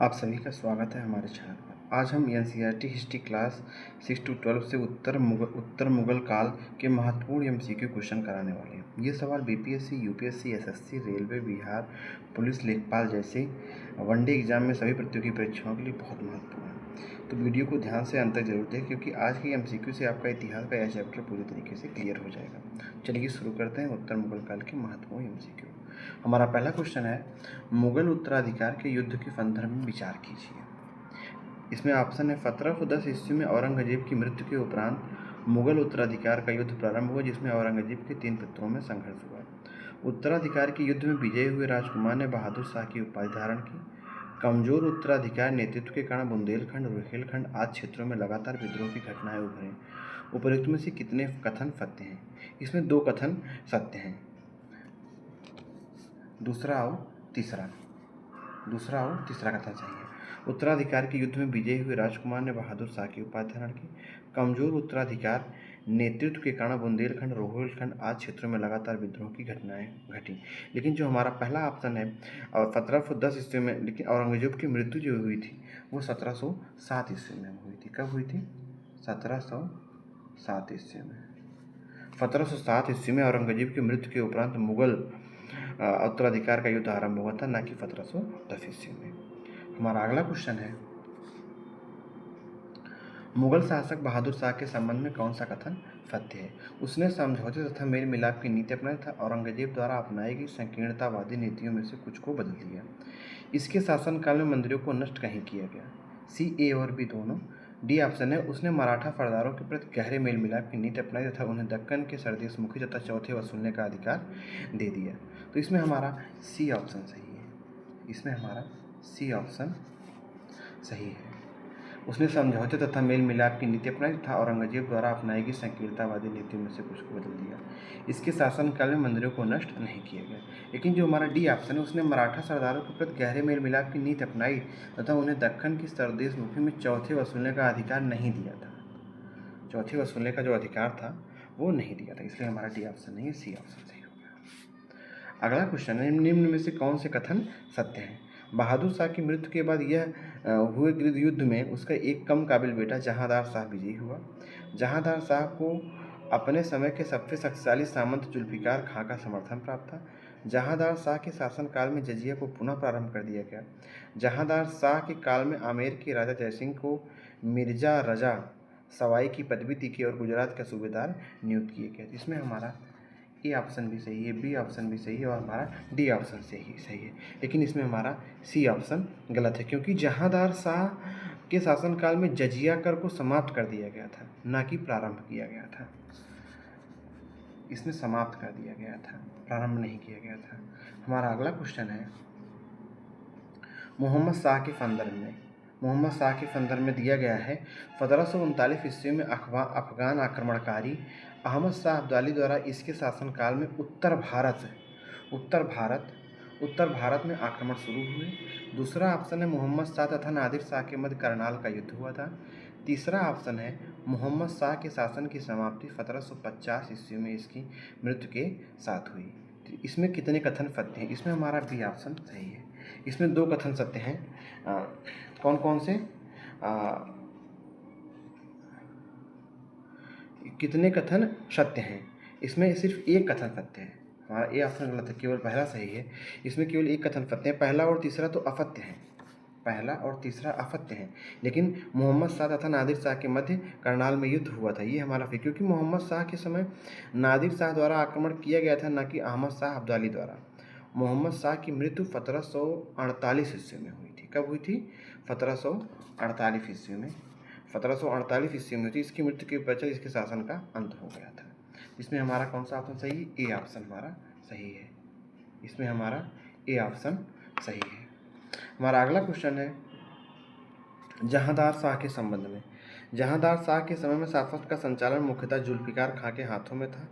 आप सभी का स्वागत है हमारे चैनल पर। आज हम एनसीईआरटी हिस्ट्री क्लास 6 to 12 से उत्तर मुगल काल के महत्वपूर्ण एमसीक्यू क्वेश्चन कराने वाले हैं। ये सवाल BPSC, UPSC, SSC, railway, Bihar police, लेखपाल जैसे वनडे एग्जाम में सभी प्रतियोगी परीक्षाओं के लिए बहुत महत्वपूर्ण है। तो वीडियो को ध्यान से अंत तक जरूर देखें, क्योंकि आज के एमसीक्यू से आपका इतिहास का यह चैप्टर पूरी तरीके से क्लियर हो जाएगा। चलिए शुरू करते हैं उत्तर मुगल काल के महत्वपूर्ण एमसीक्यू। हमारा पहला क्वेश्चन है, मुगल उत्तराधिकार के युद्ध के संदर्भ में विचार कीजिए। इसमें ऑप्शन है 1710 ईस्वी में औरंगजेब की मृत्यु के उपरांत मुगल उत्तराधिकार का युद्ध प्रारंभ हुआ, जिसमें औरंगजेब के 3 पुत्रों में संघर्ष हुआ। उत्तराधिकार के युद्ध में विजयी हुए राजकुमार ने बहादुर शाह की उपाधि धारण की। कमजोर उत्तराधिकार नेतृत्व के कारण बुंदेलखंड, रोहिलखंड आदि क्षेत्रों में लगातार विद्रोह की घटनाएं उभरी। उपरोक्त में से कितने कथन सत्य हैं? इसमें 2 कथन सत्य हैं, दूसरा और तीसरा कथन सही है। उत्तराधिकार के युद्ध में विजयी हुए राजकुमार ने बहादुर शाह की उपाधि धारण की। कमजोर उत्तराधिकार नेतृत्व के कारण बुंदेलखंड, रोहिलखंड आदि क्षेत्रों में लगातार विद्रोह की घटनाएं घटी। लेकिन जो हमारा पहला ऑप्शन है 1710 ईस्वी में, लेकिन औरंगजेब की मृत्यु जो हुई थी वो 1707 ईस्वी में हुई थी। कब हुई थी? 1707 ईस्वी में। 1707 ईस्वी में औरंगजेब की मृत्यु के उपरांत मुगल उत्तराधिकार का युद्ध आरंभ हुआ था, ना कि 1710 ईस्वी में। हमारा अगला क्वेश्चन है, मुगल शासक बहादुर शाह के संबंध में कौन सा कथन सत्य है? उसने समझौते तथा मेल मिलाप की नीति अपनाई तथा औरंगजेब द्वारा अपनाई गई संकीर्णतावादी नीतियों में से कुछ को बदल दिया। इसके शासनकाल में मंदिरों को नष्ट नहीं किया गया। सी, ए और बी दोनों। डी ऑप्शन है, उसने मराठा सरदारों के प्रति गहरे मेल मिलाप की नीति अपनाई तथा उन्हें दक्कन के सरदेशमुखी तथा चौथे वसूलने का अधिकार दे दिया। तो इसमें हमारा सी ऑप्शन सही है। इसमें हमारा सी ऑप्शन सही है। उसने समझौते तथा मेल मिलाप की नीति अपनाई तथा औरंगजेब द्वारा अपनाई गई संकीर्णतावादी नीतियों में से कुछ को बदल दिया। इसके शासनकाल में मंदिरों को नष्ट नहीं किया गया। लेकिन जो हमारा डी ऑप्शन है, उसने मराठा सरदारों के प्रति गहरे मेल मिलाप की नीति अपनाई तथा उन्हें दक्कन की सरदेशमुखी में चौथे वसूलने का अधिकार नहीं दिया था। चौथे वसूलने का जो अधिकार था वो नहीं दिया था, इसलिए हमारा डी ऑप्शन नहीं है, सी ऑप्शन सही हो गया। अगला क्वेश्चन है, निम्न में से कौन से कथन सत्य हैं? बहादुर शाह की मृत्यु के बाद यह हुए गृह युद्ध में उसका एक कम काबिल बेटा जहांदार शाह विजयी हुआ। जहांदार शाह को अपने समय के सबसे शक्तिशाली सामंत जुल्फिकार खां का समर्थन प्राप्त था। जहांदार शाह के शासनकाल में जजिया को पुनः प्रारंभ कर दिया गया। जहांदार शाह के काल में आमेर के राजा जयसिंह को मिर्जा रजा सवाई की पदवी दी गई और गुजरात का सूबेदार नियुक्त किए गए। इसमें हमारा ए ऑप्शन भी सही है, बी ऑप्शन भी सही है और हमारा डी ऑप्शन सही है। लेकिन इसमें हमारा सी ऑप्शन गलत है, क्योंकि जहांदार शाह के शासनकाल में जजिया कर को समाप्त कर दिया गया था, ना कि प्रारंभ किया गया था। इसमें समाप्त कर दिया गया था, प्रारंभ नहीं किया गया था। हमारा अगला क्वेश्चन है, मोहम्मद शाह के संदर्भ में दिया गया है। 1739 ईस्वी में अफगान आक्रमणकारी अहमद शाह अब्दाली द्वारा इसके शासनकाल में उत्तर भारत में आक्रमण शुरू हुए। दूसरा ऑप्शन है, मोहम्मद शाह तथा नादिर शाह के मध्य करनाल का युद्ध हुआ था। तीसरा ऑप्शन है, मोहम्मद शाह के शासन की समाप्ति 1750 ईस्वी में इसकी मृत्यु के साथ हुई। तो इसमें कितने कथन सत्य हैं? इसमें हमारा बी ऑप्शन सही है। इसमें 2 कथन सत्य हैं। कौन कौन से? कितने कथन सत्य हैं? इसमें सिर्फ एक कथन सत्य है। हमारा ए ऑप्शन गलत है, केवल पहला सही है। इसमें केवल एक कथन सत्य है, पहला और तीसरा तो असत्य है। पहला और तीसरा असत्य है। लेकिन मोहम्मद शाह तथा नादिर शाह के मध्य करनाल में युद्ध हुआ था, ये हमारा फिर, क्योंकि मोहम्मद शाह के समय नादिर शाह द्वारा आक्रमण किया गया था, ना कि अहमद शाह अब्दाली द्वारा। मोहम्मद शाह की मृत्यु 1748 ईस्वी में हुई थी। कब हुई थी? 1748 ईस्वी में। 1748 ईस्वी में थी इसकी मृत्यु के पश्चात इसके शासन का अंत हो गया था। इसमें हमारा कौन सा ऑप्शन सही है? ए ऑप्शन हमारा सही है। इसमें हमारा ए ऑप्शन सही है। हमारा अगला क्वेश्चन है, जहांदार शाह के संबंध में। जहांदार शाह के समय में शासन का संचालन मुख्यतः जुल्फिकार खां के हाथों में था,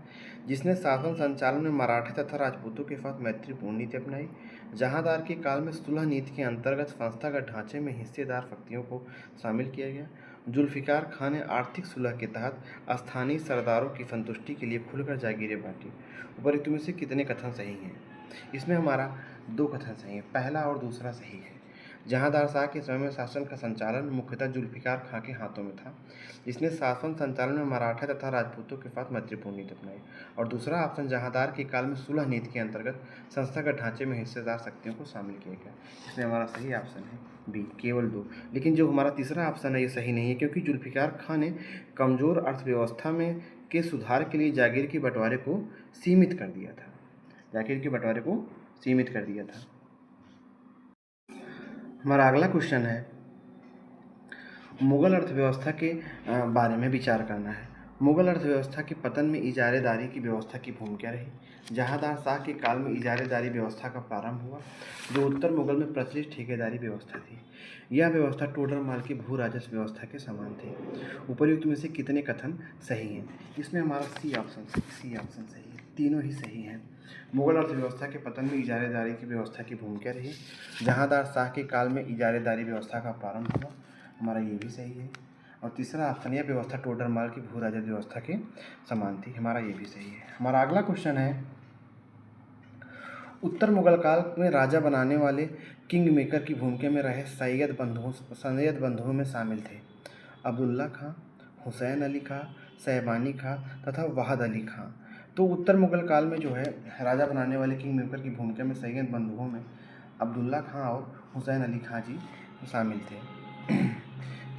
जिसने शासन संचालन में मराठे तथा राजपूतों के साथ मैत्रीपूर्ण नीति अपनाई। जहांदार के काल में सुलह नीति के अंतर्गत संस्थागत ढांचे में हिस्सेदार व्यक्तियों को शामिल किया गया। जुल्फिकार खां ने आर्थिक सुलह के तहत स्थानीय सरदारों की संतुष्टि के लिए खुलकर जागीरें बांटी। उपरोक्त में से कितने कथन सही हैं? इसमें हमारा 2 कथन सही है, पहला और दूसरा सही है। जहांदार शाह के समय में शासन का संचालन मुख्यतः जुल्फिकार खां के हाथों में था, जिसने शासन संचालन में मराठा तथा राजपूतों के साथ मैत्रीपूर्ण नीति अपनाई। और दूसरा ऑप्शन, जहांदार के काल में सुलह नीति के अंतर्गत संस्थागत ढांचे में हिस्सेदार शक्तियों को शामिल किया गया। इसमें हमारा सही ऑप्शन है बी, केवल 2। लेकिन जो हमारा तीसरा ऑप्शन है ये सही नहीं है, क्योंकि जुल्फिकार खां ने कमजोर अर्थव्यवस्था में के सुधार के लिए जागीर के बंटवारे को सीमित कर दिया था। जागीर के बंटवारे को सीमित कर दिया था। हमारा अगला क्वेश्चन है, मुगल अर्थव्यवस्था के बारे में विचार करना है। मुगल अर्थव्यवस्था के पतन में इजारेदारी की व्यवस्था की भूमिका रही। जहांदार शाह के काल में इजारेदारी व्यवस्था का प्रारंभ हुआ, जो उत्तर मुगल में प्रचलित ठेकेदारी व्यवस्था थी। यह व्यवस्था टोडर माल की भू राजस्व व्यवस्था के समान थी। उपर्युक्त में से कितने कथन सही हैं? इसमें हमारा सी ऑप्शन सही है, तीनों ही सही हैं। मुगल अर्थव्यवस्था के पतन में इजारेदारी की व्यवस्था की भूमिका रही। जहांदार शाह के काल में इजारेदारी व्यवस्था का प्रारंभ हुआ, हमारा ये भी सही है। और तीसरा ऑप्शन, यह व्यवस्था टोडर माल की भू राजस्व व्यवस्था के समान थी, हमारा ये भी सही है। हमारा अगला क्वेश्चन है, उत्तर मुगल काल में राजा बनाने वाले किंग मेकर की भूमिका में रहे सैयद बंधुओं में शामिल थे अब्दुल्ला खां, हुसैन अली खां, शहबानी खां तथा वाहद अली खां। तो उत्तर मुगल काल में जो है राजा बनाने वाले किंग मेकर की भूमिका में सैयद बंधुओं में अब्दुल्ला खां और हुसैन अली खां जी शामिल थे।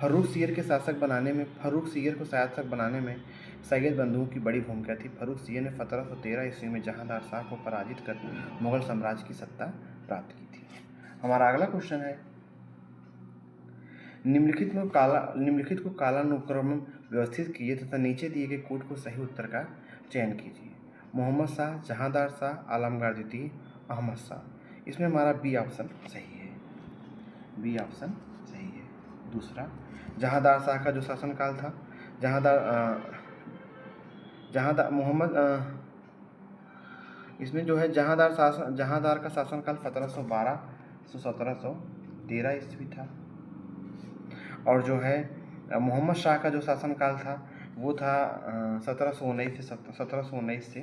फर्रुख सियर को शासक बनाने में सैयद बंधुओं की बड़ी भूमिका थी। फर्रुख सियर ने 1713 ईस्वी में जहांदार शाह को पराजित कर मुगल साम्राज्य की सत्ता प्राप्त की थी। हमारा अगला क्वेश्चन है, निम्नलिखित को कालानुक्रम में व्यवस्थित कीजिए तथा नीचे दिए गए कोड को सही उत्तर का चयन कीजिए। मोहम्मद शाह, जहांदार शाह, आलमगीर द्वितीय, अहमद शाह। इसमें हमारा बी ऑप्शन सही है, बी ऑप्शन सही है। दूसरा, जहांदार शाह का जो शासनकाल था, इसमें जो है जहांदार का शासनकाल 1712 से 1713 ईस्वी था। और जो है मोहम्मद शाह का जो शासनकाल था वो था 1719 से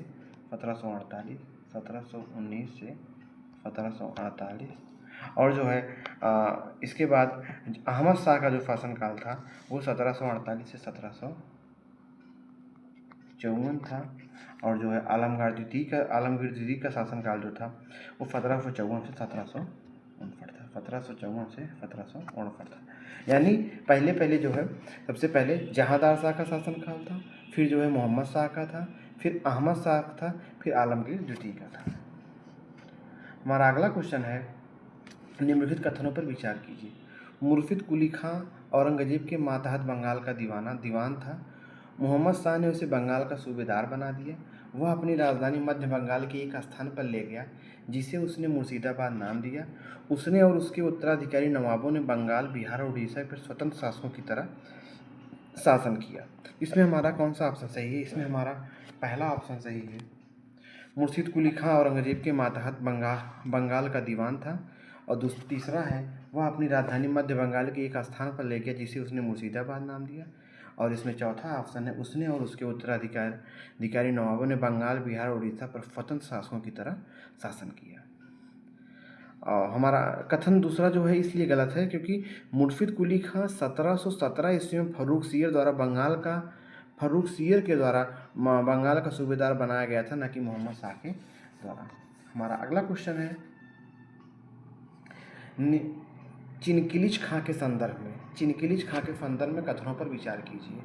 1748। और जो है इसके बाद अहमद शाह का जो शासनकाल था वो 1748 से 1754 था। और जो है आलमगीर द्वितीय का शासनकाल जो था वो 1754 से 1759 था। 1754 से 1759 था। यानी पहले जो है सबसे पहले जहांदार शाह का शासनकाल था, फिर जो है मोहम्मद शाह का था, फिर अहमद शाह था, फिर आलमगीर द्वितीय का था। हमारा अगला क्वेश्चन है, निम्नलिखित कथनों पर विचार कीजिए। मुर्शिद कुली खां औरंगजेब के मातहत बंगाल का दीवान था। मोहम्मद शाह ने उसे बंगाल का सूबेदार बना दिया। वह अपनी राजधानी मध्य बंगाल के एक स्थान पर ले गया जिसे उसने मुर्शिदाबाद नाम दिया। उसने और उसके उत्तराधिकारी नवाबों ने बंगाल, बिहार और उड़ीसा पर स्वतंत्र शासकों की तरह शासन किया। इसमें हमारा कौन सा ऑप्शन सही है? इसमें हमारा पहला ऑप्शन सही है। मुर्शिद कुली खां औरंगजेब के मातहत बंगाल का दीवान था। और तीसरा है, वह अपनी राजधानी मध्य बंगाल के एक स्थान पर ले गया जिसे उसने मुर्शिदाबाद नाम दिया। और इसमें चौथा ऑप्शन है, उसने और उसके उत्तराधिकारी नवाबों ने बंगाल, बिहार और उड़ीसा पर स्वतंत्र शासकों की तरह शासन किया। और हमारा कथन दूसरा जो है इसलिए गलत है क्योंकि मुर्शिद कुली खां 1717 ईस्वी में फर्रुख सियर के द्वारा बंगाल का सूबेदार बनाया गया था, न कि मोहम्मद शाह के द्वारा। हमारा अगला क्वेश्चन है, चिनकिलिच खां के संदर्भ में कथनों पर विचार कीजिए।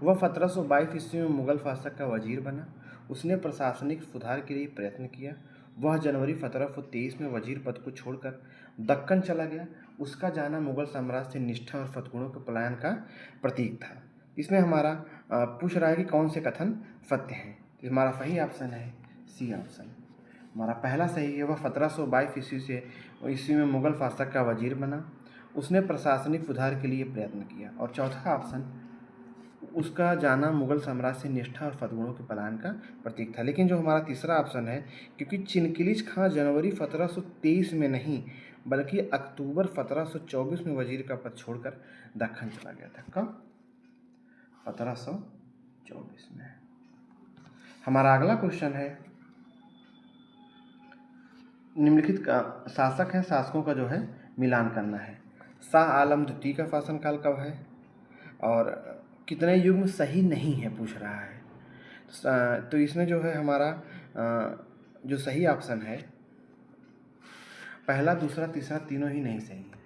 वह 1722 ईस्वी में मुगल शासक का वजीर बना। उसने प्रशासनिक सुधार के लिए प्रयत्न किया। वह जनवरी 1723 में वजीर पद को छोड़कर दक्कन चला गया। उसका जाना मुगल साम्राज्य से निष्ठा और सद्गुणों के पलायन का प्रतीक था। इसमें हमारा पूछ रहा है कि कौन से कथन सत्य हैं। हमारा सही ऑप्शन है सी ऑप्शन। हमारा पहला सही है, वह 1722 ईस्वी में मुगल शासक का वजीर बना। उसने प्रशासनिक सुधार के लिए प्रयत्न किया। और चौथा ऑप्शन, उसका जाना मुगल साम्राज्य से निष्ठा और सद्गुणों के पलायन का प्रतीक था। लेकिन जो हमारा तीसरा ऑप्शन है, क्योंकि चिनकिलिच खां जनवरी 1723 में नहीं बल्कि अक्टूबर 1724 में वजीर का पद छोड़कर दक्कन चला गया था। कब? 1724 में। हमारा अगला क्वेश्चन है, निम्नलिखित का शासकों का जो है मिलान करना है। शाह आलम द्वितीय का शासनकाल कब है और कितने युग्म सही नहीं है पूछ रहा है। तो इसमें जो है हमारा जो सही ऑप्शन है पहला, दूसरा, तीसरा तीनों ही नहीं सही है,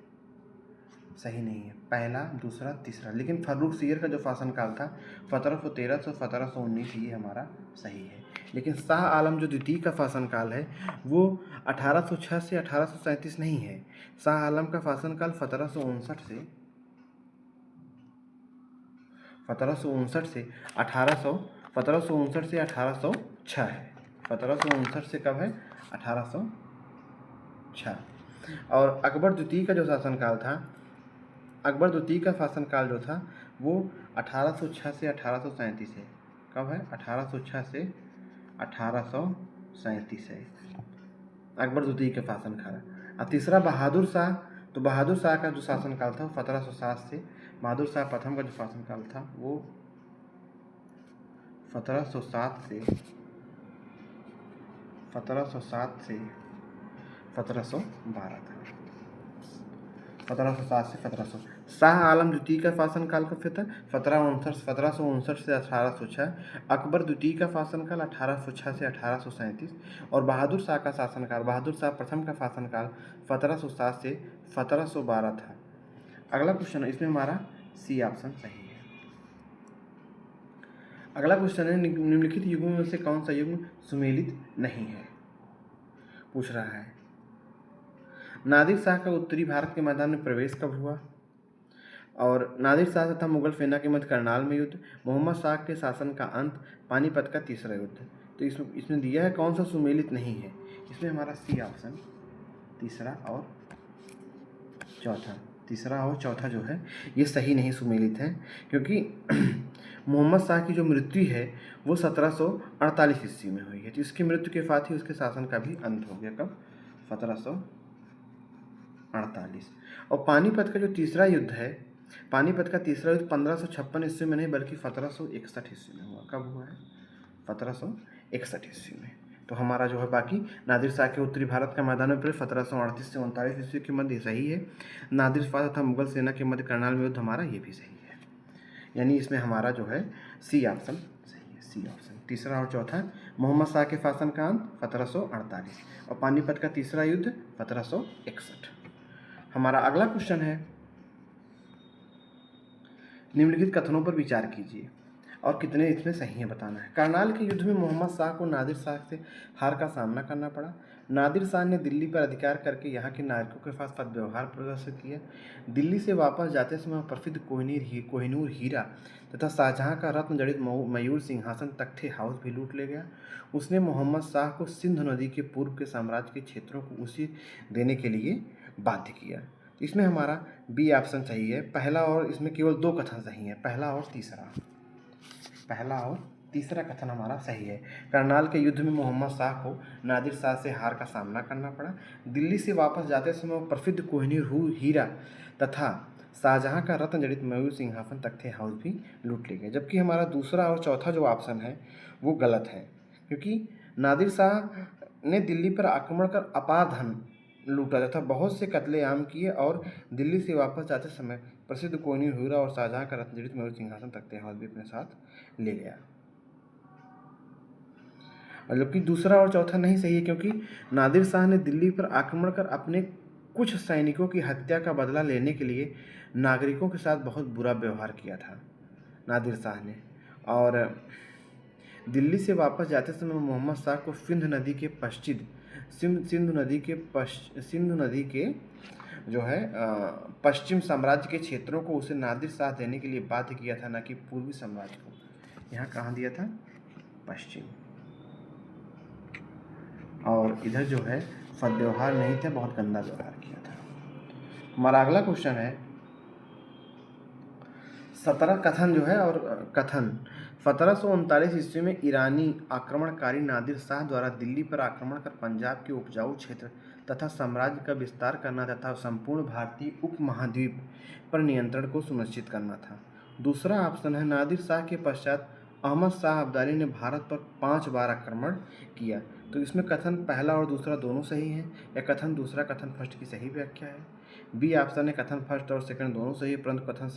सही नहीं है पहला, दूसरा, तीसरा। लेकिन फर्रुख सियर का जो शासनकाल था 1713 से 1719 ये हमारा सही है। लेकिन शाह आलम जो द्वितीय का शासनकाल है वो 1806 से 1837 नहीं है। शाह आलम का शासनकाल 1759 से 1759 से 1806 है। 1759 से कब है? 1806। और अकबर द्वितीय का जो शासनकाल था, अकबर द्वितीय का शासनकाल जो था वो 1806 से 1837 है। कब है? 1806 से 1837 है अकबर द्वितीय का शासनकाल। और तीसरा बहादुर शाह, तो बहादुर शाह का जो शासनकाल था वो 1707 से, बहादुर शाह प्रथम का जो शासनकाल था वो 1707 से 1712 था। 1707 से 1700। शाह आलम द्वितीय का शासनकाल कब से था? 1759 से 1806। अकबर द्वितीय का शासनकाल 1806 से 1837। और बहादुर शाह का शासनकाल, बहादुर शाह प्रथम का शासनकाल 1707 से 1712 था। अगला क्वेश्चन है, इसमें हमारा सी ऑप्शन सही है। अगला क्वेश्चन है, निम्नलिखित युगों में से कौन सा युग सुमेलित नहीं है पूछ रहा है। नादिर शाह का उत्तरी भारत के मैदान में प्रवेश कब हुआ? और नादिर शाह तथा मुगल सेना के मध्य करनाल में युद्ध, मोहम्मद शाह के शासन का अंत, पानीपत का तीसरा युद्ध। तो इसमें दिया है कौन सा सुमेलित नहीं है। इसमें हमारा सी ऑप्शन तीसरा और चौथा, तीसरा और चौथा जो है ये सही नहीं सुमेलित है, क्योंकि मोहम्मद शाह की जो मृत्यु है वो 1748 ईस्वी में हुई है। तो इसकी मृत्यु के साथ ही उसके शासन का भी अंत हो गया। कब? 1748। और पानीपत का जो तीसरा युद्ध है, पानीपत का तीसरा युद्ध 1556 ईस्वी में नहीं बल्कि 1761 ईस्वी में हुआ। कब हुआ है? 1761 ईस्वी में। तो हमारा जो है बाकी नादिर शाह के उत्तरी भारत का मैदान में 1738 से 39 ईस्वी के मध्य सही है। नादिर शाह तथा मुगल सेना के मध्य करनाल में युद्ध हमारा ये भी सही है। यानी इसमें हमारा जो है सी ऑप्शन सही है। सी ऑप्शन तीसरा और चौथा, मोहम्मद शाह के शासन का अंत 1748 और पानीपत का तीसरा युद्ध 1761। हमारा अगला क्वेश्चन है, निम्नलिखित कथनों पर विचार कीजिए और कितने इसमें सही है बताना है। करनाल के युद्ध में मोहम्मद शाह को नादिर शाह से हार का सामना करना पड़ा। नादिर शाह ने दिल्ली पर अधिकार करके यहाँ के नागरिकों के साथ सद्व्यवहार प्रदर्शित किया। दिल्ली से वापस जाते समय प्रसिद्ध कोहिनूर हीरा तथा शाहजहाँ का रत्न जड़ित मयूर सिंहासन तख्ते हाउस भी लूट ले गया। उसने मोहम्मद शाह को सिंधु नदी के पूर्व के साम्राज्य के क्षेत्रों को उसी देने के लिए बाध्य किया। इसमें हमारा बी ऑप्शन सही है। पहला और इसमें केवल दो कथन सही है, पहला और तीसरा। पहला और तीसरा कथन हमारा सही है। करनाल के युद्ध में मोहम्मद शाह को नादिर शाह से हार का सामना करना पड़ा। दिल्ली से वापस जाते समय प्रसिद्ध कोहिनूर हीरा तथा शाहजहाँ का रत्न जड़ित मयूर सिंहासन तख्ते हाउस भी लूट ले गए। जबकि हमारा दूसरा और चौथा जो ऑप्शन है वो गलत है, क्योंकि नादिर शाह ने दिल्ली पर आक्रमण कर अपार धन लूटा तथा बहुत से कत्लेआम किए और दिल्ली से वापस जाते समय प्रसिद्ध कोहिनूर हीरा और शाहजहाँ का रत्न जड़ित मयूर सिंहासन तख्ते हाउस भी अपने साथ ले गया। और जबकि दूसरा और चौथा नहीं सही है, क्योंकि नादिर शाह ने दिल्ली पर आक्रमण कर अपने कुछ सैनिकों की हत्या का बदला लेने के लिए नागरिकों के साथ बहुत बुरा व्यवहार किया था नादिर शाह ने। और दिल्ली से वापस जाते समय मोहम्मद शाह को सिंधु नदी के जो है पश्चिम साम्राज्य के क्षेत्रों को उसे नादिर शाह देने के लिए बाध्य किया था, न कि पूर्वी साम्राज्य को। यहाँ कहाँ दिया था? पश्चिम। और इधर जो है सद्व्यवहार नहीं था, बहुत गंदा व्यवहार किया था। हमारा अगला क्वेश्चन है 17 कथन जो है और कथन 1739 ईस्वी में ईरानी आक्रमणकारी नादिर शाह द्वारा दिल्ली पर आक्रमण कर पंजाब के उपजाऊ क्षेत्र तथा साम्राज्य का विस्तार करना तथा संपूर्ण भारतीय उपमहाद्वीप पर नियंत्रण को सुनिश्चित करना था। दूसरा ऑप्शन है, नादिर शाह के पश्चात अहमद शाह अब्दाली ने भारत पर 5 बार आक्रमण किया। तो इसमें कथन पहला और दूसरा दोनों सही हैं, या कथन दूसरा कथन फर्स्ट की सही व्याख्या है। बी ऑप्शन है कथन फर्स्ट और सेकंड दोनों सही है, परंतु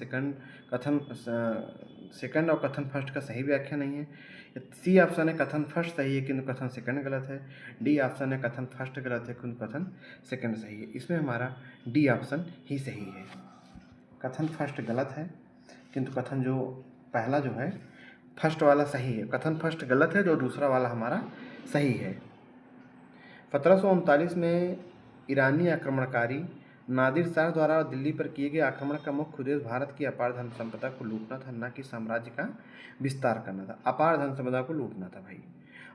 सेकंड और कथन फर्स्ट का सही व्याख्या नहीं है। सी ऑप्शन है कथन फर्स्ट सही है किंतु कथन सेकंड गलत है। डी ऑप्शन है कथन फर्स्ट गलत है किंतु कथन सेकंड सही है। इसमें हमारा डी ऑप्शन ही सही है। कथन फर्स्ट गलत है किंतु कथन जो पहला जो है फर्स्ट वाला सही है। कथन फर्स्ट गलत है जो दूसरा वाला हमारा सही है। 1739 में ईरानी आक्रमणकारी नादिर शाह द्वारा दिल्ली पर किए गए आक्रमण का मुख्य उद्देश्य भारत की अपार धन संपदा को लूटना था, न कि साम्राज्य का विस्तार करना था। अपार धन संपदा को लूटना था भाई।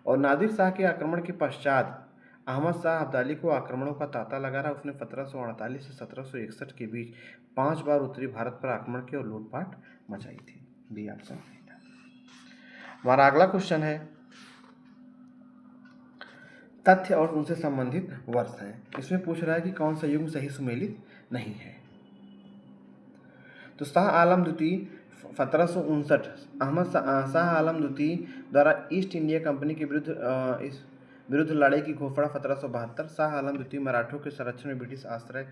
और नादिर शाह के आक्रमण के पश्चात अहमद शाह अब्दाली को आक्रमणों का तांता लगा रहा। उसने 1748 से 1761 के बीच 5 बार उत्तरी भारत पर आक्रमण किया और लूटपाट मचाई थी। बी ऑप्शन सही था। हमारा अगला क्वेश्चन है तथ्य और उनसे संबंधित वर्ष हैं। इसमें पूछ रहा है कि कौन सा युग सही सुमेलित नहीं है। तो शाह आलम द्वितीय 1759 शाह आलम द्वितीय द्वारा ईस्ट इंडिया कंपनी के विरुद्ध लड़ाई की घोषणा 1772। शाह आलम द्वितीय मराठों के संरक्षण में ब्रिटिश आश्रय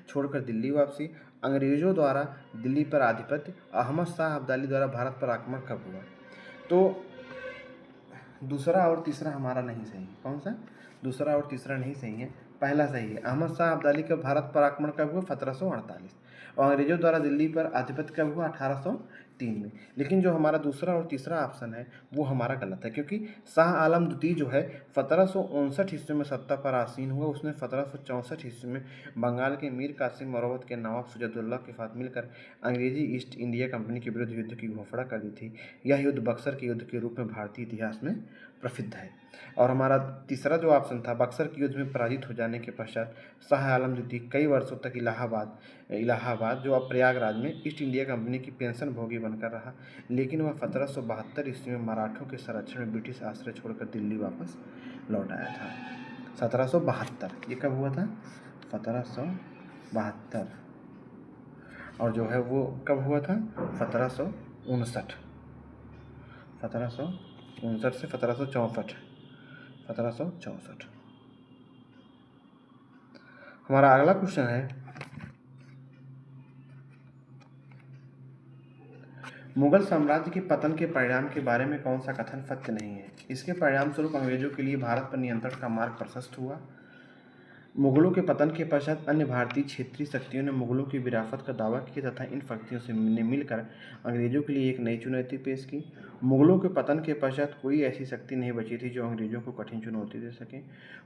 छोड़कर दिल्ली वापसी। अंग्रेजों द्वारा दिल्ली पर आधिपत्य। अहमद शाह अब्दाली द्वारा भारत पर आक्रमण कब हुआ। तो दूसरा और तीसरा हमारा नहीं सही। कौन सा? दूसरा और तीसरा नहीं सही है, पहला सही है। अहमद शाह अब्दाली का भारत पर आक्रमण कब हुआ? 1748। और अंग्रेजों द्वारा दिल्ली पर आधिपत्य कब हुआ? 1803 में। लेकिन जो हमारा दूसरा और तीसरा ऑप्शन है वो हमारा गलत है, क्योंकि शाह आलम द्वितीय जो है 1759 ईस्वी में सत्ता पर आसीन हुआ। उसने 1764 ईस्वी में बंगाल के मीर कासिम मरवत के नवाब सुजाउद्दौला के साथ मिलकर अंग्रेजी ईस्ट इंडिया कंपनी के विरुद्ध युद्ध की घोषणा कर दी थी। यह युद्ध बक्सर के युद्ध के रूप में भारतीय इतिहास में प्रसिद्ध है। और हमारा तीसरा जो ऑप्शन था, बक्सर के युद्ध में पराजित हो जाने के पश्चात शाह आलम द्वितीय कई वर्षों तक इलाहाबाद जो अब प्रयागराज में ईस्ट इंडिया कंपनी की पेंशन भोगी बनकर रहा। लेकिन वह 1772 ईस्वी में मराठों के संरक्षण में ब्रिटिश आश्रय छोड़कर दिल्ली वापस लौट आया था। 1772 ये कब हुआ था? 1772। और जो है वो कब हुआ था? 1759 से 1764। हमारा अगला क्वेश्चन है मुगल साम्राज्य के पतन के परिणाम के बारे में कौन सा कथन सत्य नहीं है। इसके परिणाम स्वरूप अंग्रेजों के लिए भारत पर नियंत्रण का मार्ग प्रशस्त हुआ। मुगलों के पतन के पश्चात अन्य भारतीय क्षेत्रीय शक्तियों ने मुगलों की विरासत का दावा किया तथा इन शक्तियों से मिलकर अंग्रेजों के लिए एक नई चुनौती पेश की। मुगलों के पतन के पश्चात कोई ऐसी शक्ति नहीं बची थी जो अंग्रेजों को कठिन चुनौती दे सके।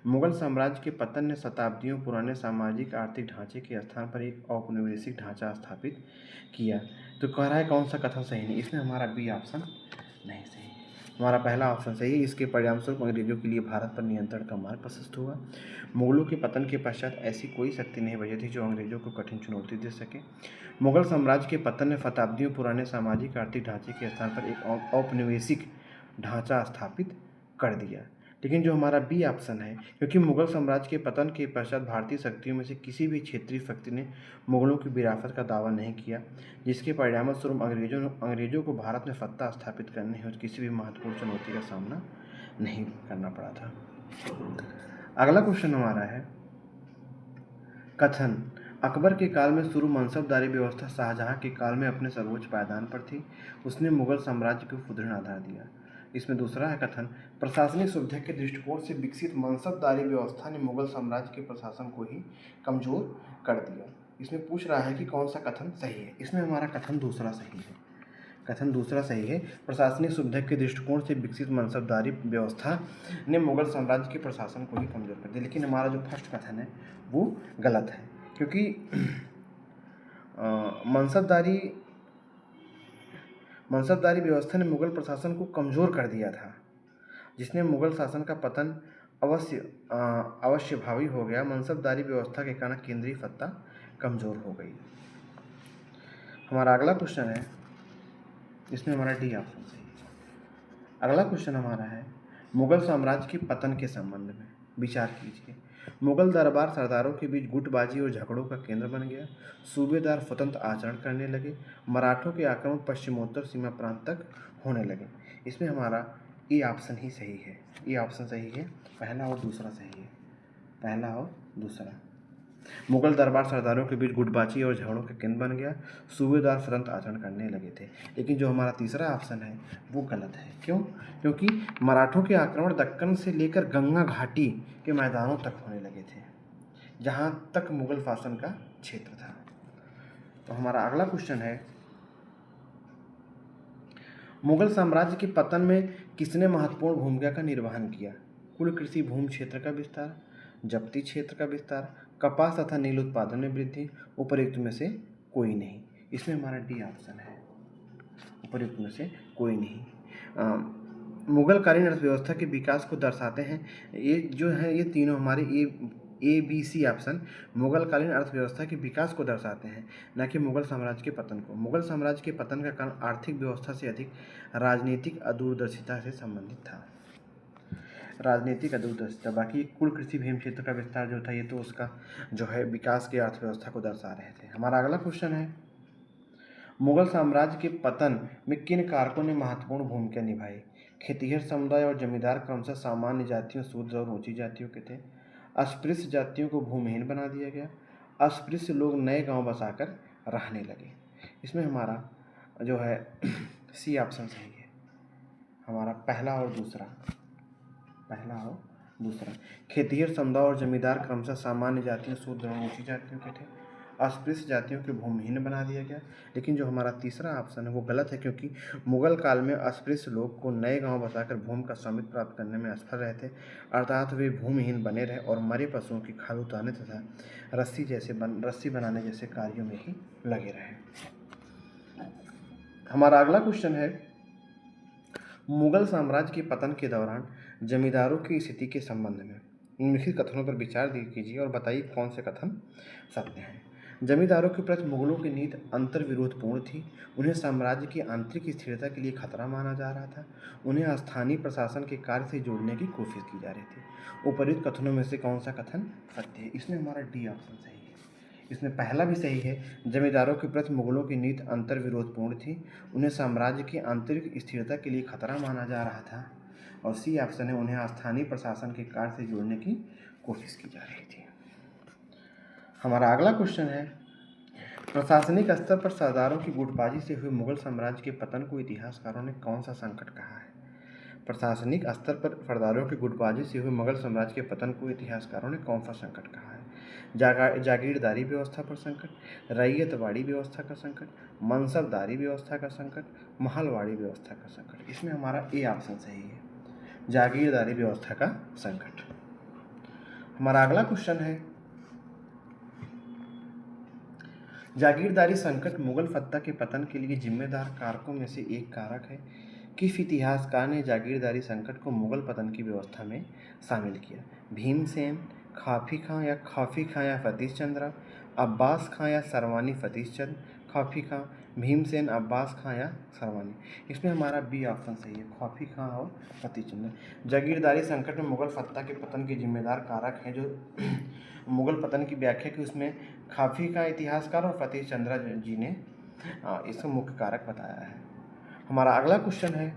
मुगल साम्राज्य के पतन ने शताब्दियों पुराने सामाजिक आर्थिक ढांचे के स्थान पर एक औपनिवेशिक ढांचा स्थापित किया। तो कह रहा है कौन सा कथन सही नहीं। इसमें हमारा बी ऑप्शन नहीं सही। हमारा पहला ऑप्शन सही है। इसके परिणामस्वरूप अंग्रेजों के लिए भारत पर नियंत्रण का मार्ग प्रशस्त हुआ। मुगलों के पतन के पश्चात ऐसी कोई शक्ति नहीं बची थी जो अंग्रेजों को कठिन चुनौती दे सके। मुगल साम्राज्य के पतन ने शताब्दियों पुराने सामाजिक आर्थिक ढांचे के स्थान पर एक औपनिवेशिक ढांचा स्थापित कर दिया। लेकिन जो हमारा बी ऑप्शन है, क्योंकि मुगल साम्राज्य के पतन के पश्चात भारतीय शक्तियों में से किसी भी क्षेत्रीय शक्ति ने मुगलों की विरासत का दावा नहीं किया, जिसके परिणामस्वरूप अंग्रेजों को भारत में सत्ता स्थापित करने और किसी भी महत्वपूर्ण चुनौती का सामना नहीं करना पड़ा था। अगला क्वेश्चन हमारा है कथन अकबर के काल में शुरू मनसबदारी व्यवस्था शाहजहां के काल में अपने सर्वोच्च पायदान पर थी। उसने मुगल साम्राज्य को सुदृढ़ आधार दिया। इसमें दूसरा है कथन प्रशासनिक सुविधा के दृष्टिकोण से विकसित मनसबदारी व्यवस्था ने मुगल साम्राज्य के प्रशासन को ही कमजोर कर दिया। इसमें पूछ रहा है कि कौन सा कथन सही है। इसमें हमारा कथन दूसरा सही है। कथन दूसरा सही है। प्रशासनिक सुविधा के दृष्टिकोण से विकसित मनसबदारी व्यवस्था ने मुगल साम्राज्य के प्रशासन को ही कमजोर कर दिया। लेकिन हमारा जो फर्स्ट कथन है वो गलत है, क्योंकि मनसबदारी व्यवस्था ने मुगल प्रशासन को कमजोर कर दिया था, जिसने मुगल शासन का पतन अवश्य भावी हो गया। मनसबदारी व्यवस्था के कारण केंद्रीय सत्ता कमजोर हो गई। हमारा अगला क्वेश्चन है, इसमें हमारा डी ऑप्शन सही है। अगला क्वेश्चन हमारा है मुगल साम्राज्य के पतन के संबंध में विचार कीजिए। मुगल दरबार सरदारों के बीच गुटबाजी और झगड़ों का केंद्र बन गया। सूबेदार स्वतंत्र आचरण करने लगे। मराठों के आक्रमण पश्चिमोत्तर सीमा प्रांत तक होने लगे। इसमें हमारा ए ऑप्शन ही सही है। ए ऑप्शन सही है। पहला और दूसरा सही है। पहला और दूसरा। मुगल दरबार सरदारों के बीच गुटबाजी और झगड़ों का केंद्र बन गया। सूबेदार स्वतंत्र आचरण करने लगे थे। लेकिन जो हमारा तीसरा ऑप्शन है वो गलत है। क्यों? क्योंकि मराठों के आक्रमण दक्कन से लेकर गंगा घाटी के मैदानों तक होने लगे थे, जहाँ तक मुगल शासन का क्षेत्र था। तो हमारा अगला क्वेश्चन है, मुगल साम्राज्य के पतन में किसने महत्वपूर्ण भूमिका का निर्वहन किया? कुल कृषि भूमि क्षेत्र का विस्तार, जब्ती क्षेत्र का विस्तार, कपास तथा नील उत्पादन में वृद्धि, उपर्युक्त में से कोई नहीं। इसमें हमारा डी ऑप्शन है, उपर्युक्त में से कोई नहीं। मुगलकालीन अर्थव्यवस्था के विकास को दर्शाते हैं। ये जो है ये तीनों हमारे ए बी सी ऑप्शन मुगलकालीन अर्थव्यवस्था के विकास को दर्शाते हैं, न कि मुगल साम्राज्य के पतन को। मुगल साम्राज्य के पतन का कारण आर्थिक व्यवस्था से अधिक राजनीतिक अदूरदर्शिता से संबंधित था। राजनीतिक अदूरदर्शिता। बाकी कुल कृषि भूमि क्षेत्र का विस्तार जो था ये तो उसका जो है विकास की अर्थव्यवस्था को दर्शा रहे थे। हमारा अगला क्वेश्चन है, मुगल साम्राज्य के पतन में किन कारकों ने महत्वपूर्ण भूमिका निभाई? खेतिहर समुदाय और जमींदार क्रमशः सामान्य जातियों, शूद्र और ऊंची जातियों के थे। अस्पृश्य जातियों को भूमिहीन बना दिया गया। अस्पृश्य लोग नए गांव बसाकर रहने लगे। इसमें हमारा जो है सी ऑप्शन सही है, हमारा पहला और दूसरा। खेतिहर समुदाय और जमींदार क्रमशः सामान्य जातियों, शूद्र और ऊंची जातियों के थे। अस्पृश्य जातियों को भूमिहीन बना दिया गया। लेकिन जो हमारा तीसरा ऑप्शन है वो गलत है, क्योंकि मुगल काल में अस्पृश्य लोग को नए गांव बसाकर भूमि का स्वामित्व प्राप्त करने में असफल रहे थे, अर्थात वे भूमिहीन बने रहे और मरे पशुओं की खाल उतारने तथा रस्सी बनाने जैसे कार्यों में ही लगे रहे। हमारा अगला क्वेश्चन है, मुगल साम्राज्य के पतन के दौरान जमींदारों की स्थिति के संबंध में निम्नलिखित कथनों पर विचार कीजिए और बताइए कौन से कथन सत्य हैं। जमींदारों के प्रति मुगलों की नीति अंतर्विरोधपूर्ण थी। उन्हें साम्राज्य की आंतरिक स्थिरता के लिए खतरा माना जा रहा था। उन्हें स्थानीय प्रशासन के कार्य से जोड़ने की कोशिश की जा रही थी। उपर्युक्त कथनों में से कौन सा कथन सत्य है? इसमें हमारा डी ऑप्शन सही है। इसमें पहला भी सही है, जमींदारों के प्रति मुगलों की नीति अंतर्विरोधपूर्ण थी। उन्हें साम्राज्य की आंतरिक स्थिरता के लिए खतरा माना जा रहा था। और सी ऑप्शन है, उन्हें स्थानीय प्रशासन के कार्य से जोड़ने की कोशिश की जा रही थी। हमारा अगला क्वेश्चन है, प्रशासनिक स्तर पर सरदारों की गुटबाजी से हुए मुगल साम्राज्य के पतन को इतिहासकारों ने कौन सा संकट कहा है? प्रशासनिक स्तर पर सरदारों की गुटबाजी से हुए मुगल साम्राज्य के पतन को इतिहासकारों ने कौन सा संकट कहा है? जागीरदारी व्यवस्था पर संकट, रैयतवाड़ी व्यवस्था का संकट, मनसबदारी व्यवस्था का संकट, महलवाड़ी व्यवस्था का संकट। इसमें हमारा ए ऑप्शन सही है, जागीरदारी व्यवस्था का संकट। हमारा अगला क्वेश्चन है, जागीरदारी संकट मुगल सत्ता के पतन के लिए जिम्मेदार कारकों में से एक कारक है। किस इतिहासकार ने जागीरदारी संकट को मुगल पतन की व्यवस्था में शामिल किया? भीमसेन, खाफी खां या फतीश चंद्र, अब्बास खां या सरवानी फतीश चंद, खाफी खां, भीमसेन, अब्बास खां या सरवानी। इसमें हमारा बी ऑप्शन सही है, खाफी खां और फतीश चंद्र। जागीरदारी संकट में मुगल सत्ता के पतन के जिम्मेदार कारक हैं जो मुगल पतन की व्याख्या की, उसमें खाफी खां इतिहासकार और फतीश चंद्र जी ने इसका मुख्य कारक बताया है। हमारा अगला क्वेश्चन है,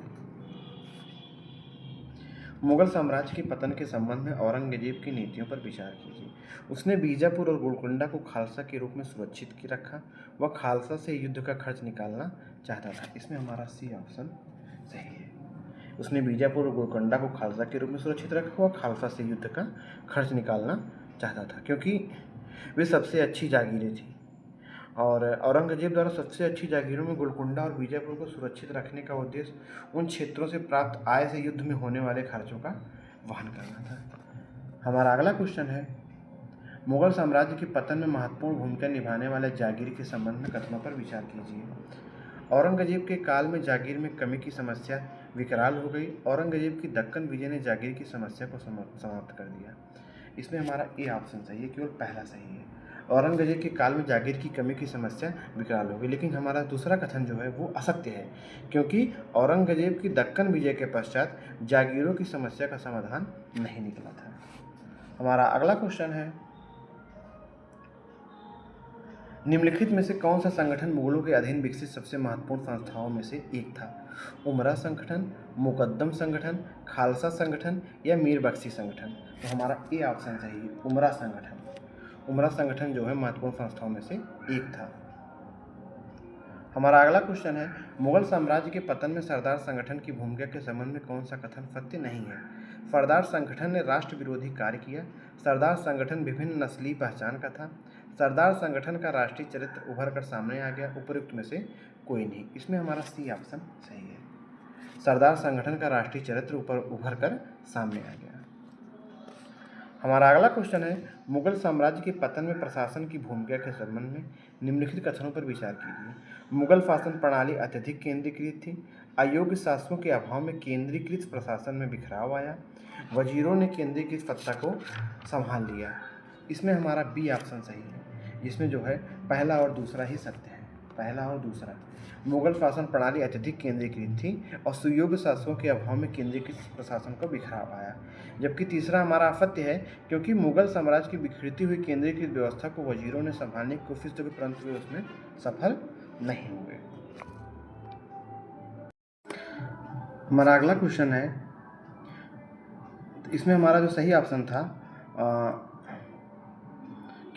मुगल साम्राज्य के पतन के संबंध में औरंगजेब की नीतियों पर विचार कीजिए। उसने बीजापुर और गोलकुंडा को खालसा के रूप में सुरक्षित की रखा। वह खालसा से युद्ध का खर्च निकालना चाहता था। इसमें हमारा सी ऑप्शन सही है। उसने बीजापुर और गोलकुंडा को खालसा के रूप में सुरक्षित रखा। वह खालसा से युद्ध का खर्च निकालना चाहता था, क्योंकि वे सबसे अच्छी जागीरें थी और औरंगजेब द्वारा सबसे अच्छी जागीरों में गोलकुंडा और बीजापुर को सुरक्षित रखने का उद्देश्य उन क्षेत्रों से प्राप्त आय से युद्ध में होने वाले खर्चों का वहन करना था। हमारा अगला क्वेश्चन है, मुगल साम्राज्य के पतन में महत्वपूर्ण भूमिका निभाने वाले जागीर के संबंध में कथनों पर विचार कीजिए। औरंगजेब के काल में जागीर में कमी की समस्या विकराल हो गई। औरंगजेब की दक्कन विजय ने जागीर की समस्या को समाप्त कर दिया। इसमें हमारा ए ऑप्शन सही है, केवल पहला सही है। औरंगजेब के काल में जागीर की कमी की समस्या विकराल हो गई। लेकिन हमारा दूसरा कथन जो है वो असत्य है, क्योंकि औरंगजेब की दक्कन विजय के पश्चात जागीरों की समस्या का समाधान नहीं निकला था। हमारा अगला क्वेश्चन है, निम्नलिखित में से कौन सा संगठन मुगलों के अधीन विकसित सबसे महत्वपूर्ण संस्थाओं में से एक था? उमरा संगठन, मुकद्दम संगठन, खालसा संगठन या मीर बख्शी संगठन? तो हमारा ए ऑप्शन सही है, उमरा संगठन। उमरा संगठन जो है महत्वपूर्ण संस्थाओं में से एक था। हमारा अगला क्वेश्चन है, मुगल साम्राज्य के पतन में सरदार संगठन की भूमिका के संबंध में कौन सा कथन सत्य नहीं है? सरदार संगठन ने राष्ट्र विरोधी कार्य किया। सरदार संगठन विभिन्न नस्लीय पहचान का था। सरदार संगठन का राष्ट्रीय चरित्र उभर कर सामने आ गया। उपयुक्त में से कोई नहीं। इसमें हमारा सी ऑप्शन सही है। सरदार संगठन का राष्ट्रीय चरित्र उभर कर सामने आ गया। हमारा अगला क्वेश्चन है, मुगल साम्राज्य के पतन में प्रशासन की भूमिका के संबंध में निम्नलिखित कथनों पर विचार कीजिए। मुगल शासन प्रणाली अत्यधिक केंद्रीकृत थी। अयोग्य शासकों के अभाव में केंद्रीकृत प्रशासन में बिखराव आया। वजीरों ने केंद्रीकृत सत्ता को संभाल लिया। इसमें हमारा बी ऑप्शन सही है, जिसमें जो है पहला और दूसरा ही सत्य है। पहला और दूसरा, मुगल शासन प्रणाली अत्यधिक केंद्रीकृत थी और सुयोग्य शासकों के अभाव में केंद्रीकृत प्रशासन को बिखराव आया। जबकि तीसरा हमारा असत्य है, क्योंकि मुगल साम्राज्य की बिखरती हुई केंद्रीकृत व्यवस्था को वजीरों ने संभालने की कोशिश की, परंतु वे उसमें सफल नहीं हुए। हमारा अगला क्वेश्चन है, इसमें हमारा जो सही ऑप्शन था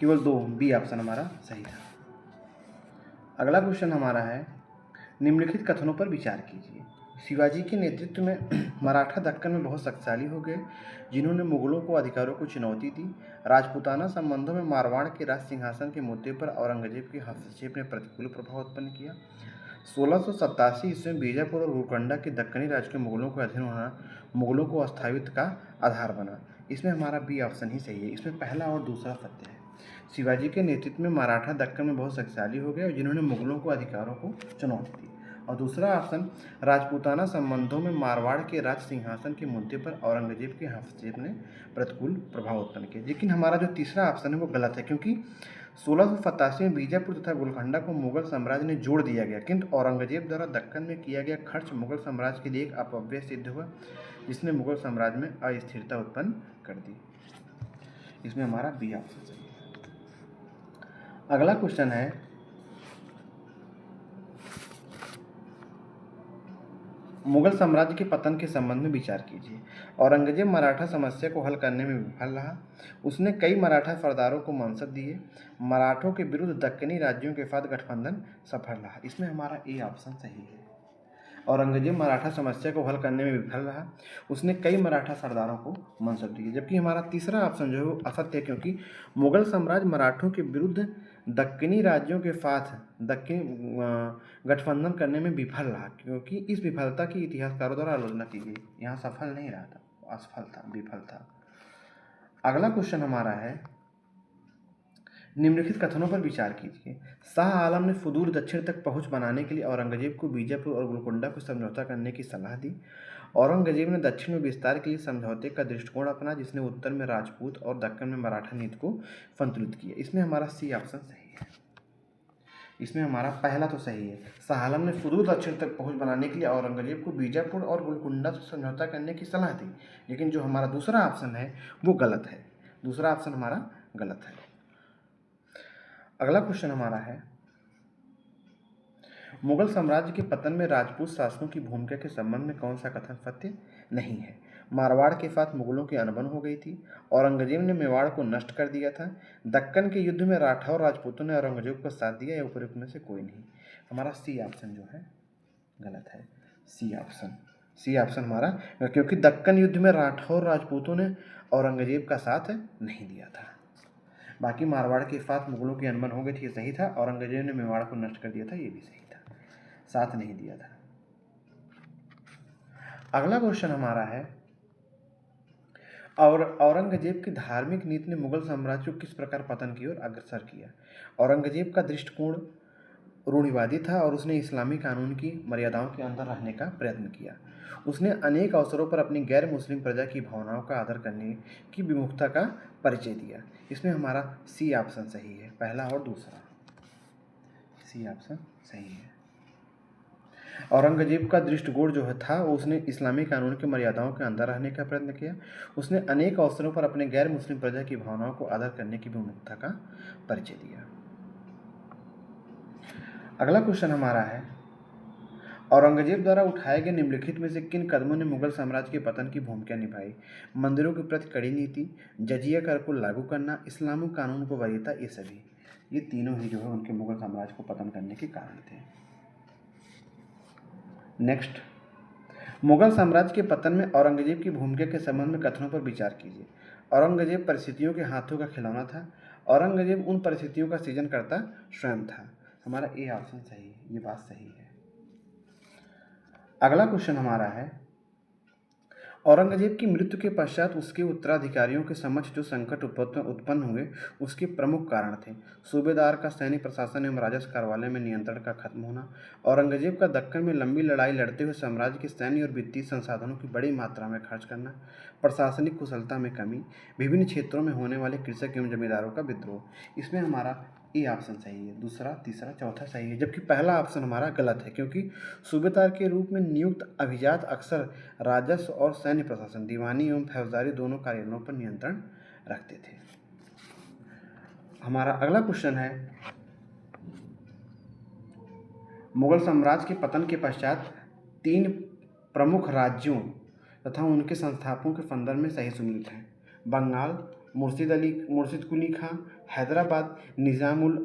केवल 2, बी ऑप्शन हमारा सही था। अगला क्वेश्चन हमारा है, निम्नलिखित कथनों पर विचार कीजिए। शिवाजी के नेतृत्व में मराठा दक्कन में बहुत शक्तिशाली हो गए, जिन्होंने मुगलों को अधिकारों को चुनौती दी। राजपूताना संबंधों में मारवाड़ के राज सिंहासन के मुद्दे पर औरंगजेब के हस्तक्षेप ने प्रतिकूल प्रभाव उत्पन्न किया। 1687 ईस्वी में बीजापुर और गोलकुंडा के दक्कनी राज्य के मुगलों का अधीन होना मुगलों को अस्थायित्व का आधार बना। इसमें हमारा बी ऑप्शन ही सही है। इसमें पहला और दूसरा सत्य है। शिवाजी के नेतृत्व में मराठा दक्कन में बहुत शक्तिशाली हो गए और जिन्होंने मुगलों को अधिकारों को चुनौती दी। और दूसरा ऑप्शन, राजपूताना संबंधों में मारवाड़ के राज सिंहासन के मुद्दे पर औरंगजेब के हस्तक्षेप ने प्रतिकूल प्रभाव उत्पन्न किया। लेकिन हमारा जो तीसरा ऑप्शन है वो गलत है, क्योंकि 1687 में बीजापुर तथा गोलकुंडा को मुगल साम्राज्य ने जोड़ दिया गया, किंतु औरंगजेब द्वारा दक्कन में किया गया खर्च मुगल साम्राज्य के लिए एक अपव्यय सिद्ध हुआ, जिसने मुगल साम्राज्य में अस्थिरता उत्पन्न कर दी। इसमें हमारा बी ऑप्शन सही है। अगला क्वेश्चन है, मुगल साम्राज्य के पतन के संबंध में विचार कीजिए। औरंगजेब मराठा समस्या को हल करने में विफल रहा। उसने कई मराठा सरदारों को मनसब दिए। मराठों के विरुद्ध दक्कनी राज्यों के साथ गठबंधन सफल रहा। इसमें हमारा ए ऑप्शन सही है। औरंगजेब मराठा समस्या को हल करने में विफल रहा। उसने कई मराठा सरदारों को मनसब दिए। जबकि हमारा तीसरा ऑप्शन जो है वो असत्य है, क्योंकि मुगल साम्राज्य मराठों के विरुद्ध दक्कनी राज्यों के साथ गठबंधन करने में विफल रहा, क्योंकि इस विफलता की इतिहासकारों द्वारा आलोचना की गई। यहाँ सफल नहीं रहा था, असफल था, विफल था। अगला क्वेश्चन हमारा है, निम्नलिखित कथनों पर विचार कीजिए। शाह आलम ने सुदूर दक्षिण तक पहुंच बनाने के लिए औरंगजेब को बीजापुर और गोलकुंडा को समझौता करने की सलाह दी। औरंगजेब ने दक्षिण में विस्तार के लिए समझौते का दृष्टिकोण अपना, जिसने उत्तर में राजपूत और दक्कन में मराठा नीति को संतुलित किया। इसमें हमारा सी ऑप्शन सही है। इसमें हमारा पहला तो सही है, शाह आलम ने सुदूर दक्षिण तक पहुंच बनाने के लिए औरंगजेब को बीजापुर और गोलकुंडा से समझौता करने की सलाह दी। लेकिन जो हमारा दूसरा ऑप्शन है वो गलत है। दूसरा ऑप्शन हमारा गलत है। अगला क्वेश्चन हमारा है, मुगल साम्राज्य के पतन में राजपूत शासकों की भूमिका के संबंध में कौन सा कथन सत्य नहीं है? मारवाड़ के साथ मुगलों की अनबन हो गई थी। औरंगजेब ने मेवाड़ को नष्ट कर दिया था। दक्कन के युद्ध में राठौर राजपूतों ने औरंगजेब का साथ दिया। या उपयुक्त में से कोई नहीं। हमारा सी ऑप्शन जो है गलत है। सी ऑप्शन हमारा, क्योंकि दक्कन युद्ध में राठौर राजपूतों ने औरंगजेब का साथ नहीं दिया था। बाकी मारवाड़ के साथ मुगलों की अनबन हो गई थी, ये सही था। औरंगजेब ने मेवाड़ को नष्ट कर दिया था, ये भी सही था, साथ नहीं दिया था। अगला क्वेश्चन हमारा है, और औरंगजेब की धार्मिक नीति ने मुगल साम्राज्य को किस प्रकार पतन की ओर अग्रसर किया? औरंगजेब का दृष्टिकोण रूढ़िवादी था और उसने इस्लामी कानून की मर्यादाओं के अंदर रहने का प्रयत्न किया। उसने अनेक अवसरों पर अपनी गैर मुस्लिम प्रजा की भावनाओं का आदर करने की विमुखता का परिचय दिया। इसमें हमारा सी ऑप्शन सही है, पहला और दूसरा। सी ऑप्शन सही है। औरंगजेब का दृष्टिकोण जो था उसने इस्लामी कानून की मर्यादाओं के अंदर रहने का प्रयत्न किया। उसने अनेक अवसरों पर अपने गैर मुस्लिम प्रजा की भावनाओं को आदर करने की विमुखता का परिचय दिया। अगला क्वेश्चन हमारा है, औरंगजेब द्वारा उठाए गए निम्नलिखित में से किन कदमों ने मुगल साम्राज्य के पतन की भूमिका निभाई? मंदिरों के प्रति कड़ी नीति, जजिया कर को लागू करना, इस्लामी कानून को वरीयता, ये सभी। ये तीनों ही जो है उनके मुगल साम्राज्य को पतन करने के कारण थे। नेक्स्ट, मुगल साम्राज्य के पतन में औरंगजेब की भूमिका के संबंध में कथनों पर विचार कीजिए। औरंगजेब परिस्थितियों के हाथों का खिलौना था। औरंगजेब उन परिस्थितियों का सृजन करता स्वयं था। हमारा ए ऑप्शन सही है, ये बात सही है। अगला क्वेश्चन हमारा है, औरंगजेब की मृत्यु के पश्चात उसके उत्तराधिकारियों के समक्ष जो संकट उत्पन्न हुए उसके प्रमुख कारण थे। सूबेदार का सैनिक प्रशासन एवं राजस्व कार्यालय में नियंत्रण का खत्म होना, औरंगजेब का दक्कन में लंबी लड़ाई लड़ते हुए साम्राज्य के सैन्य और वित्तीय संसाधनों की बड़ी मात्रा में खर्च करना, प्रशासनिक कुशलता में कमी, विभिन्न क्षेत्रों में होने वाले कृषक एवं जमींदारों का विद्रोह। इसमें हमारा ए ऑप्शन सही है, दूसरा, तीसरा, चौथा सही है, जबकि पहला ऑप्शन हमारा गलत है, क्योंकि सूबेदार के रूप में नियुक्त अभिजात अक्सर राजस्व और सैन्य प्रशासन, दीवानी एवं फौजदारी दोनों कार्यालयों पर नियंत्रण रखते थे। हमारा अगला क्वेश्चन है, मुगल साम्राज्य के पतन के पश्चात 3 प्रमुख राज्यों तथा उनके संस्थापकों के संदर्भ में सही सुमेलित हैं। बंगाल मुर्शिद कुली खां, हैदराबाद निज़ामुल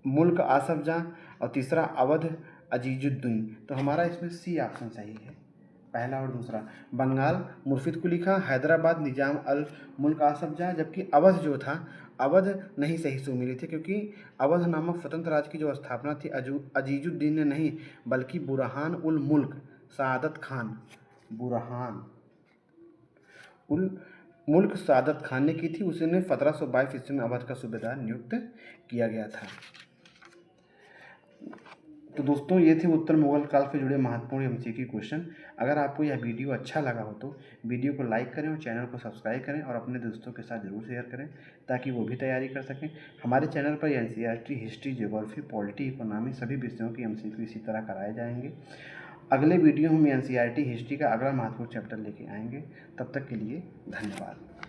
मुल्क आसफ जाह, और तीसरा अवध अजीजुद्दीन। तो हमारा इसमें सी ऑप्शन सही है, पहला और दूसरा। बंगाल मुर्शिद कुली खां, हैदराबाद निजाम अल मुल्क आसफ जाह, जबकि अवध जो था, अवध नहीं सही सुमेलित थे, क्योंकि अवध नामक स्वतंत्र राज्य की जो स्थापना थी अजीजुद्दीन ने नहीं बल्कि बुरहान उल मुल्क सादत खान, बुरहान उल मुल्क सादत खान ने की थी। उसने 1722 ईस्वी में अवध का सूबेदार नियुक्त किया गया था। तो दोस्तों, ये थे उत्तर मुगल काल से जुड़े महत्वपूर्ण एमसीक्यू क्वेश्चन। अगर आपको यह वीडियो अच्छा लगा हो तो वीडियो को लाइक करें और चैनल को सब्सक्राइब करें और अपने दोस्तों के साथ ज़रूर शेयर करें ताकि वो भी तैयारी कर सकें। हमारे चैनल पर NCERT, history, geography, polity, economy सभी विषयों की एमसीक्यू इसी तरह कराए जाएंगे। अगले वीडियो में एनसीईआरटी हिस्ट्री का अगला महत्वपूर्ण चैप्टर लेके आएंगे। तब तक के लिए धन्यवाद।